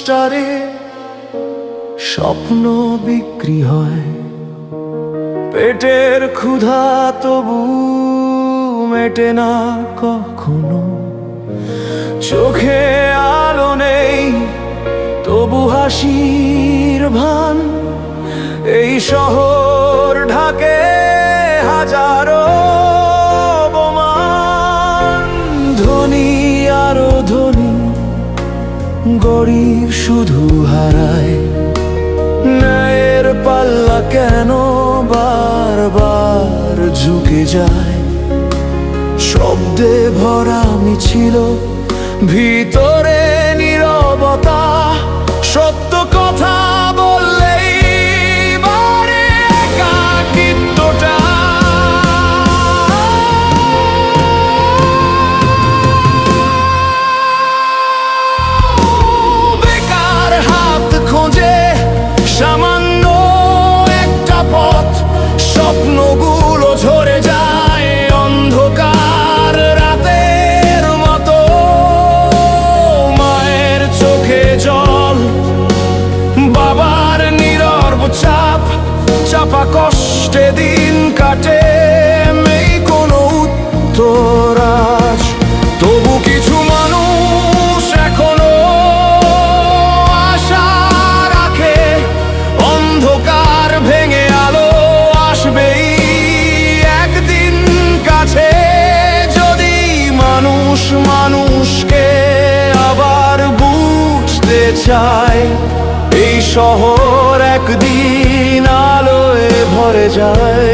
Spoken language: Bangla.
পোস্টারে স্বপ্ন বিক্রি হয়, পেটের ক্ষুধা তবু মেটে না কখনো। চোখে আলো নেই তবু হাসির ভান, এই শহর ঢাকে হাজারো অপমান। ধনী আরো ধনী, গরিব শুধু হারায়, ন্যায়ের পাল্লা কেন বারবার ঝুঁকে যায়। শব্দে ভরা মিছিল, ভিতরে নীরবতা, সত্য কথা বললেই বাড়ে একাকিত্বটা। বেকার হাত খোঁজে সামান্য একটা পথ, স্বপ্নগুলো ঝরে যায় অন্ধকার রাতের মতো। মায়ের চোখে জল, বাবার নীরব চাপ, চাপা কষ্টে দিন কাটে, নেই কোনো উত্তর আজ। তবু কিছু মানুষ এখনো আশা রাখে, অন্ধকার ভেঙে আলো আসবেই একদিন কাছে। যদি মানুষ মানুষকে আবার বুঝতে চায়, এই শহর একদিন আলোয় ভরে যায়।